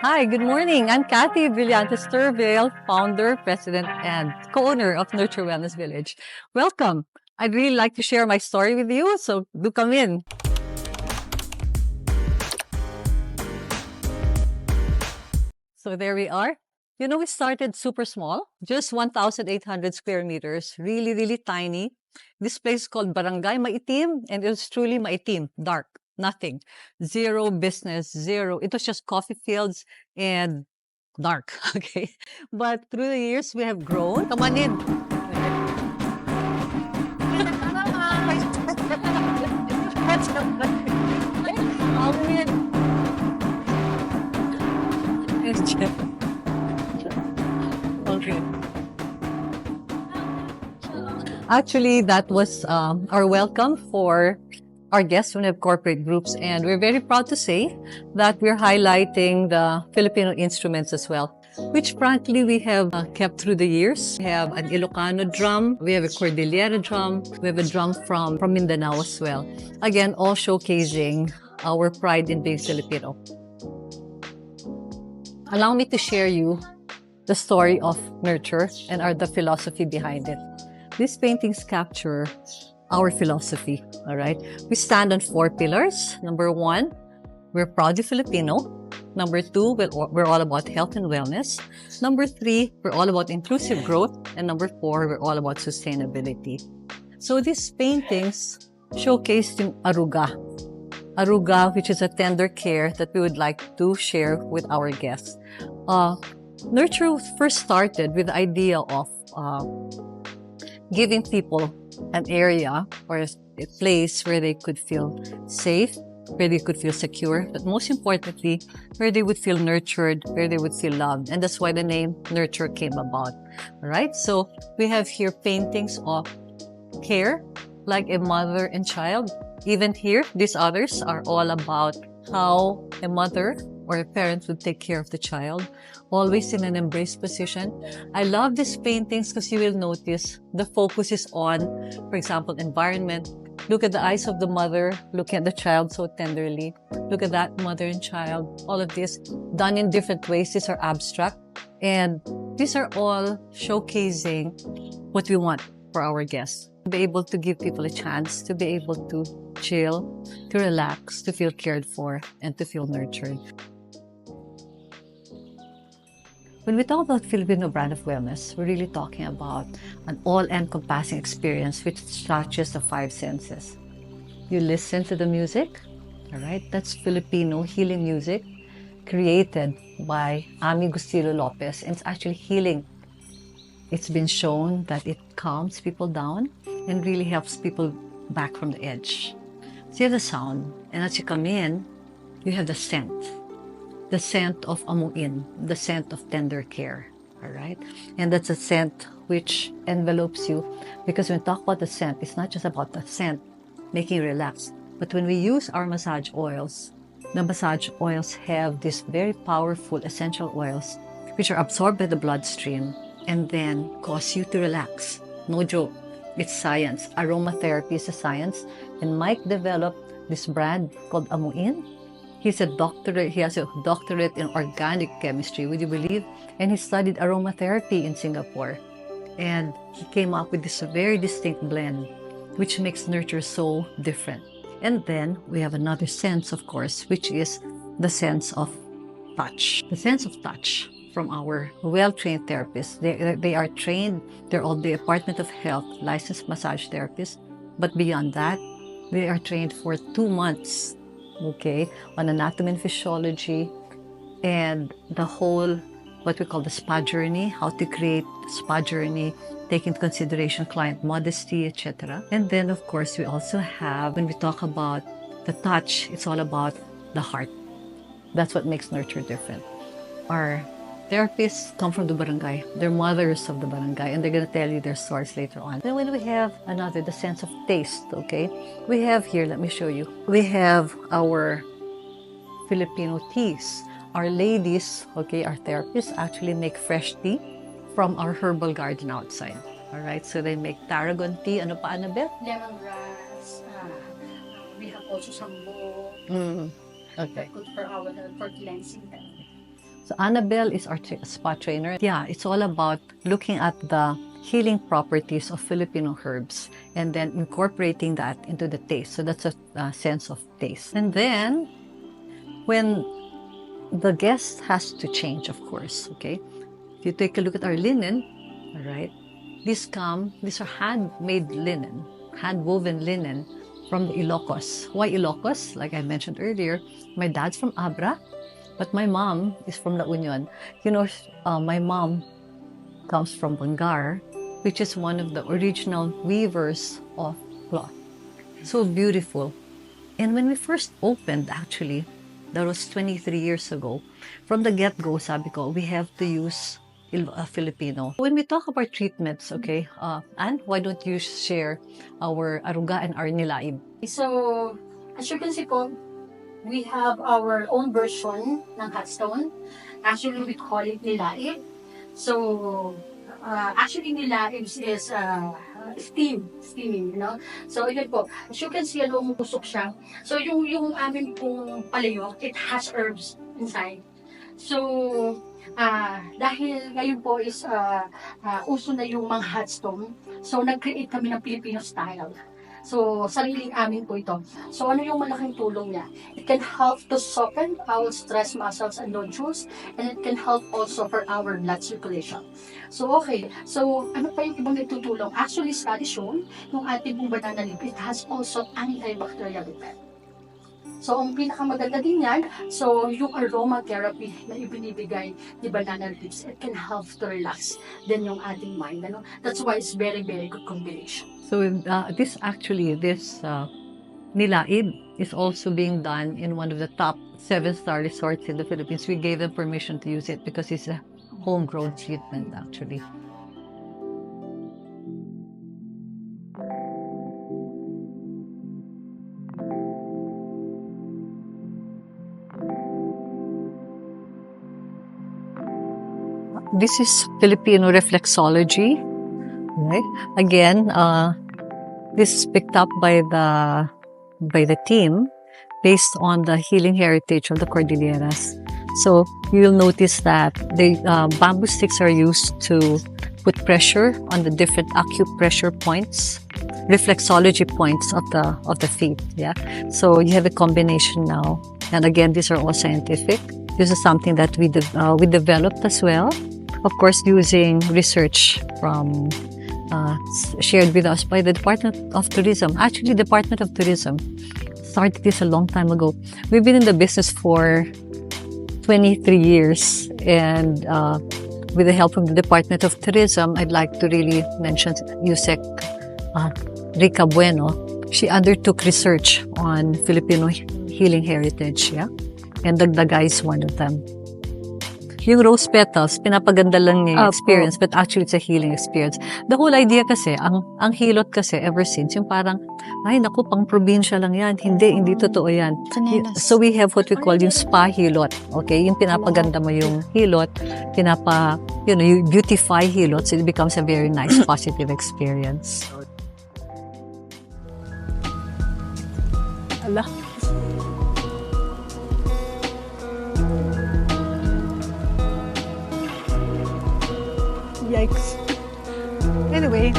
Hi, good morning. I'm Cathy Turvill, founder, president, and co-owner of Nurture Wellness Village. Welcome. I'd really like to share my story with you, so do come in. So there we are. You know, we started super small, just 1,800 square meters, really, really tiny. This place is called Barangay Maitim, and it was truly maitim, dark, nothing, zero business, zero. It was just coffee fields and dark, okay? But through the years, we have grown. Come on in. Okay. Actually, that was our welcome for our guests from the corporate groups, and we're very proud to say that we're highlighting the Filipino instruments as well, which frankly we have kept through the years. We have an Ilocano drum, we have a Cordillera drum, we have a drum from Mindanao as well. Again, all showcasing our pride in being Filipino. Allow me to share you the story of Nurture and the philosophy behind it. These paintings capture our philosophy, all right? We stand on 4 pillars. Number 1, we're proudly Filipino. Number 2, we're all about health and wellness. Number 3, we're all about inclusive growth. And number 4, we're all about sustainability. So these paintings showcase yung aruga. Aruga, which is a tender care that we would like to share with our guests. Nurture first started with the idea of giving people an area or a place where they could feel safe, where they could feel secure, but most importantly, where they would feel nurtured, where they would feel loved. And that's why the name Nurture came about. All right? So we have here paintings of care, like a mother and child. Even here, these others are all about how a mother or a parent would take care of the child, always in an embrace position. I love these paintings because you will notice the focus is on, for example, environment. Look at the eyes of the mother, looking at the child so tenderly. Look at that mother and child. All of this done in different ways. These are abstract. And these are all showcasing what we want for our guests. To be able to give people a chance to be able to chill, to relax, to feel cared for, and to feel nurtured. When we talk about Filipino brand of wellness, we're really talking about an all-encompassing experience which touches the 5 senses. You listen to the music, all right? That's Filipino healing music created by Ami Gustilo Lopez, and it's actually healing. It's been shown that it calms people down and really helps people back from the edge. So you have the sound, and as you come in, you have the scent. The scent of amuin, the scent of tender care, all right? And that's a scent which envelopes you, because when we talk about the scent, it's not just about the scent, making you relax, but when we use our massage oils, the massage oils have these very powerful essential oils which are absorbed by the bloodstream and then cause you to relax. No joke, it's science. Aromatherapy is a science, and Mike developed this brand called Amuin. He has a doctorate in organic chemistry, would you believe? And he studied aromatherapy in Singapore. And he came up with this very distinct blend, which makes Nurture so different. And then we have another sense, of course, which is the sense of touch. The sense of touch from our well-trained therapists. They are trained, they're all the Department of Health licensed massage therapists. But beyond that, they are trained for 2 months, okay, on anatomy and physiology, and the whole, what we call the spa journey, how to create spa journey, take into consideration client modesty, etc. And then, of course, we also have, when we talk about the touch, it's all about the heart. That's what makes Nurture different. Our therapists come from the barangay. They're mothers of the barangay, and they're going to tell you their stories later on. Then when we have another, the sense of taste, okay? We have here, let me show you. We have our Filipino teas. Our ladies, okay, our therapists actually make fresh tea from our herbal garden outside. All right, so they make tarragon tea. Ano pa, Annabelle? Lemongrass. We have also sambo. Okay. Good for our health, for cleansing them. So Annabelle is our spa trainer. Yeah, it's all about looking at the healing properties of Filipino herbs and then incorporating that into the taste. So that's a sense of taste. And then when the guest has to change, of course, okay? If you take a look at our linen, all right, these are handmade linen, hand-woven linen from the Ilocos. Why Ilocos? Like I mentioned earlier, my dad's from Abra, but my mom is from La Union. You know, my mom comes from Bangar, which is one of the original weavers of cloth. So beautiful. And when we first opened, actually, that was 23 years ago, from the get-go, sabi ko, we have to use Filipino. When we talk about treatments, okay, Anne, why don't you share our aruga and our nilaib? So, as you can see po, we have our own version ng hot stone. Actually, we call it nilaib. So, actually, nilaib is steaming, you know? So, yun po. As you can see, umusok siya. So, yung amin pong palayok, it has herbs inside. So, dahil ngayon po is uso na yung mga hot stone, so nag-create kami ng Filipino style. So, sariling amin po ito. So, ano yung malaking tulong niya? It can help to soften our stress muscles and nodules, and it can help also for our blood circulation. So, okay. So, ano pa yung ibang nagtutulong? Actually, study shown, yung ating pong banana leaf, it has also antibacterial effect. So, ang pinakamaganda din yan, so yung aromatherapy na ibinibigay ni banana leaves, it can help to relax din yung ating mind. Ano? That's why it's very, very good combination. So this nilaib is also being done in one of the top 7-star resorts in the Philippines. We gave them permission to use it because it's a homegrown treatment, actually. This is Filipino reflexology, right? Again, this is picked up by the team based on the healing heritage of the Cordilleras. So you'll notice that the bamboo sticks are used to put pressure on the different acupressure points, reflexology points of the feet. Yeah. So you have a combination now, and again, these are all scientific. This is something that we developed as well. Of course, using research from shared with us by the Department of Tourism. Actually, the Department of Tourism started this a long time ago. We've been in the business for 23 years, and with the help of the Department of Tourism, I'd like to really mention Yusek Rica Bueno. She undertook research on Filipino healing heritage, yeah? And Dagdaga is one of them. Yung rose petals, pinapaganda lang niya yung experience, but actually it's a healing experience. The whole idea kasi, ang hilot kasi ever since, yung parang, ay naku, pang probinsya lang yan. Hindi totoo yan. So we have what we call yung spa hilot. Okay? Yung pinapaganda mo yung hilot, you beautify hilot, so it becomes a very nice, positive experience. Allah. Yikes. Anyway,